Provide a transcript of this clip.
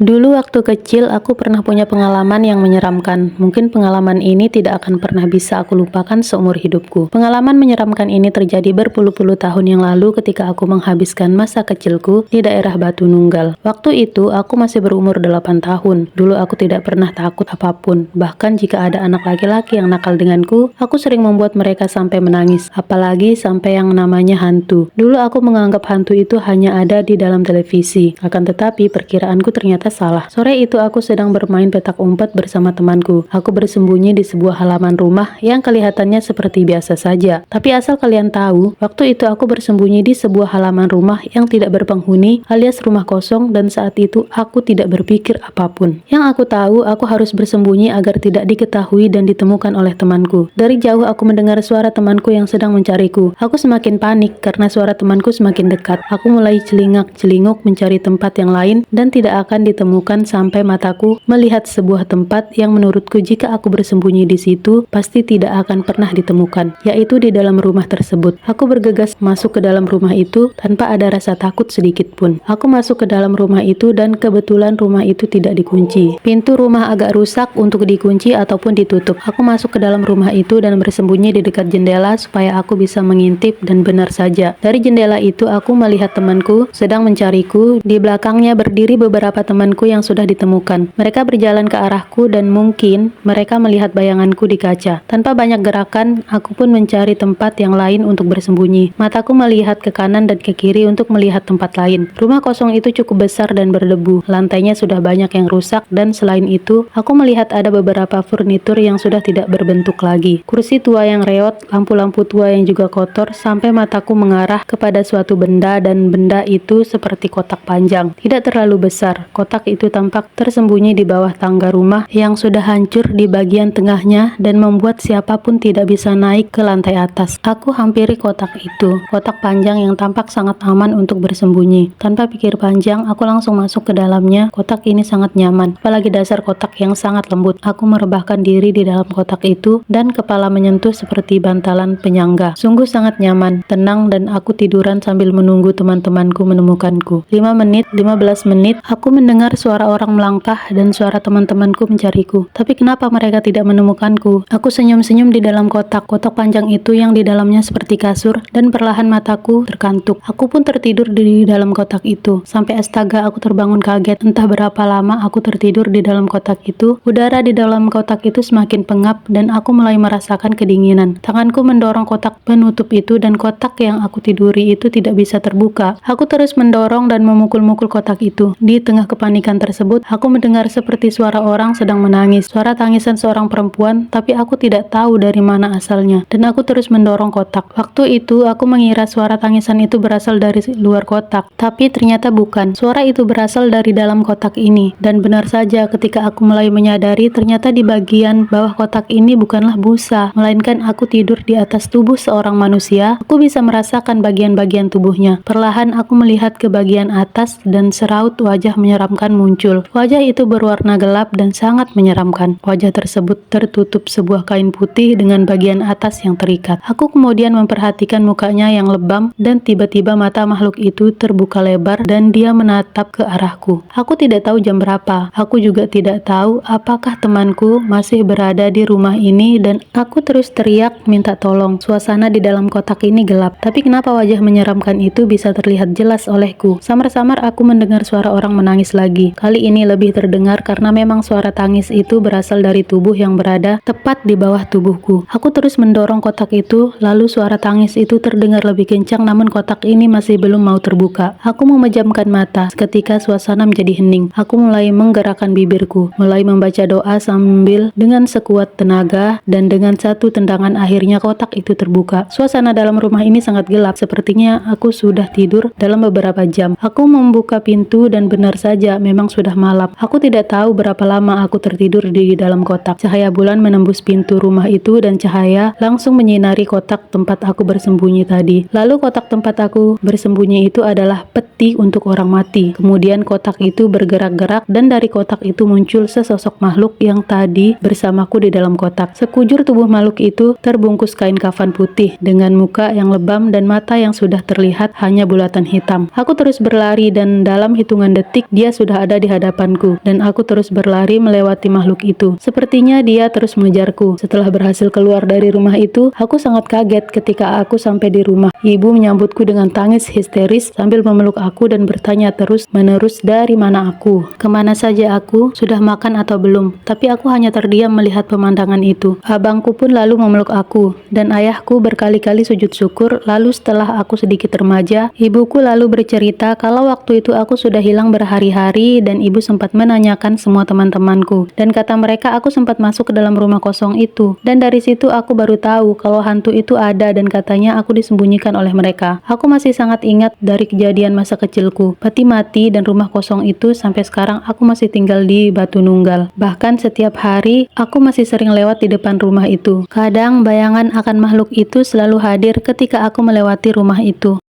Dulu waktu kecil, aku pernah punya pengalaman yang menyeramkan. Mungkin pengalaman ini tidak akan pernah bisa aku lupakan seumur hidupku. Pengalaman menyeramkan ini terjadi berpuluh-puluh tahun yang lalu ketika aku menghabiskan masa kecilku di daerah Batu Nunggal. Waktu itu, aku masih berumur 8 tahun. Dulu aku tidak pernah takut apapun. Bahkan jika ada anak laki-laki yang nakal denganku, aku sering membuat mereka sampai menangis. Apalagi sampai yang namanya hantu. Dulu aku menganggap hantu itu hanya ada di dalam televisi. Akan tetapi, perkiraanku ternyata salah. Sore itu aku sedang bermain petak umpet bersama temanku. Aku bersembunyi di sebuah halaman rumah yang kelihatannya seperti biasa saja. Tapi asal kalian tahu, waktu itu aku bersembunyi di sebuah halaman rumah yang tidak berpenghuni alias rumah kosong, dan saat itu aku tidak berpikir apapun. Yang aku tahu, aku harus bersembunyi agar tidak diketahui dan ditemukan oleh temanku. Dari jauh aku mendengar suara temanku yang sedang mencariku. Aku semakin panik karena suara temanku semakin dekat. Aku mulai celingak-celinguk mencari tempat yang lain dan tidak akan ditemukan sampai mataku melihat sebuah tempat yang menurutku jika aku bersembunyi di situ pasti tidak akan pernah ditemukan, yaitu di dalam rumah tersebut. Aku bergegas masuk ke dalam rumah itu tanpa ada rasa takut sedikit pun. Aku masuk ke dalam rumah itu dan kebetulan rumah itu tidak dikunci. Pintu rumah agak rusak untuk dikunci ataupun ditutup. Aku masuk ke dalam rumah itu dan bersembunyi di dekat jendela supaya aku bisa mengintip, dan benar saja. Dari jendela itu aku melihat temanku sedang mencariku. Di belakangnya berdiri beberapa temanku yang sudah ditemukan. Mereka berjalan ke arahku dan mungkin mereka melihat bayanganku di kaca. Tanpa banyak gerakan, aku pun mencari tempat yang lain untuk bersembunyi. Mataku melihat ke kanan dan ke kiri untuk melihat tempat lain. Rumah kosong itu cukup besar dan berdebu. Lantainya sudah banyak yang rusak, dan selain itu, aku melihat ada beberapa furnitur yang sudah tidak berbentuk lagi. Kursi tua yang reot, lampu-lampu tua yang juga kotor, sampai mataku mengarah kepada suatu benda, dan benda itu seperti kotak panjang. Tidak terlalu besar. Kotak itu tampak tersembunyi di bawah tangga rumah yang sudah hancur di bagian tengahnya dan membuat siapapun tidak bisa naik ke lantai atas. Aku hampiri kotak itu. Kotak panjang yang tampak sangat aman untuk bersembunyi. Tanpa pikir panjang, aku langsung masuk ke dalamnya. Kotak ini sangat nyaman, apalagi dasar kotak yang sangat lembut. Aku merebahkan diri di dalam kotak itu dan kepala menyentuh seperti bantalan penyangga. Sungguh sangat nyaman, tenang, dan aku tiduran sambil menunggu teman-temanku menemukanku. 5 menit, 15 menit, aku mendengar suara orang melangkah dan suara teman-temanku mencariku. Tapi kenapa mereka tidak menemukanku? Aku senyum-senyum di dalam kotak panjang itu yang di dalamnya seperti kasur, dan perlahan mataku terkantuk. Aku pun tertidur di dalam kotak itu. Sampai astaga, aku terbangun kaget. Entah berapa lama aku tertidur di dalam kotak itu. Udara di dalam kotak itu semakin pengap dan aku mulai merasakan kedinginan. Tanganku mendorong kotak penutup itu dan kotak yang aku tiduri itu tidak bisa terbuka. Aku terus mendorong dan memukul-mukul kotak itu. Di tengah kepanikan tersebut, aku mendengar seperti suara orang sedang menangis. Suara tangisan seorang perempuan, tapi aku tidak tahu dari mana asalnya. Dan aku terus mendorong kotak. Waktu itu, aku mengira suara tangisan itu berasal dari luar kotak. Tapi ternyata bukan. Suara itu berasal dari dalam kotak ini. Dan benar saja, ketika aku mulai menyadari, ternyata di bagian bawah kotak ini bukanlah busa, melainkan aku tidur di atas tubuh seorang manusia. Aku bisa merasakan bagian-bagian tubuhnya. Perlahan aku melihat ke bagian atas dan seraut wajah menyeramkan muncul. Wajah itu berwarna gelap dan sangat menyeramkan. Wajah tersebut tertutup sebuah kain putih dengan bagian atas yang terikat. Aku kemudian memperhatikan mukanya yang lebam dan tiba-tiba mata makhluk itu terbuka lebar dan dia menatap ke arahku. Aku tidak tahu jam berapa. Aku juga tidak tahu apakah temanku masih berada di rumah ini, dan aku terus teriak minta tolong. Suasana di dalam kotak ini gelap, tapi kenapa wajah menyeramkan itu bisa terlihat jelas olehku? Samar-samar aku mendengar suara orang menangis lagi. Kali ini lebih terdengar karena memang suara tangis itu berasal dari tubuh yang berada tepat di bawah tubuhku. Aku terus mendorong kotak itu, lalu suara tangis itu terdengar lebih kencang, namun kotak ini masih belum mau terbuka. Aku memejamkan mata. Seketika suasana menjadi hening. Aku mulai menggerakkan bibirku, mulai membaca doa sambil dengan sekuat tenaga, dan dengan satu tendangan akhirnya kotak itu terbuka. Suasana dalam rumah ini sangat gelap. Sepertinya aku sudah tidur dalam beberapa jam. Aku membuka pintu dan benar saja memang sudah malam. Aku tidak tahu berapa lama aku tertidur di dalam kotak. Cahaya bulan menembus pintu rumah itu dan cahaya langsung menyinari kotak tempat aku bersembunyi tadi. Lalu kotak tempat aku bersembunyi itu adalah peti peti untuk orang mati. Kemudian kotak itu bergerak-gerak dan dari kotak itu muncul sesosok makhluk yang tadi bersamaku di dalam kotak. Sekujur tubuh makhluk itu terbungkus kain kafan putih dengan muka yang lebam dan mata yang sudah terlihat hanya bulatan hitam. Aku terus berlari dan dalam hitungan detik dia sudah ada di hadapanku dan aku terus berlari melewati makhluk itu. Sepertinya dia terus mengejarku. Setelah berhasil keluar dari rumah itu, aku sangat kaget ketika aku sampai di rumah. Ibu menyambutku dengan tangis histeris sambil memeluk aku dan bertanya terus-menerus dari mana aku, kemana saja aku, sudah makan atau belum. Tapi aku hanya terdiam melihat pemandangan itu. Abangku pun lalu memeluk aku dan ayahku berkali-kali sujud syukur. Lalu setelah aku sedikit remaja, ibuku lalu bercerita kalau waktu itu aku sudah hilang berhari-hari dan ibu sempat menanyakan semua teman-temanku dan kata mereka aku sempat masuk ke dalam rumah kosong itu dan dari situ aku baru tahu kalau hantu itu ada dan katanya aku disembunyikan oleh mereka. Aku masih sangat ingat dari kejadian masa kecilku. Peti mati dan rumah kosong itu sampai sekarang aku masih tinggal di Batu Nunggal. Bahkan setiap hari aku masih sering lewat di depan rumah itu. Kadang bayangan akan makhluk itu selalu hadir ketika aku melewati rumah itu.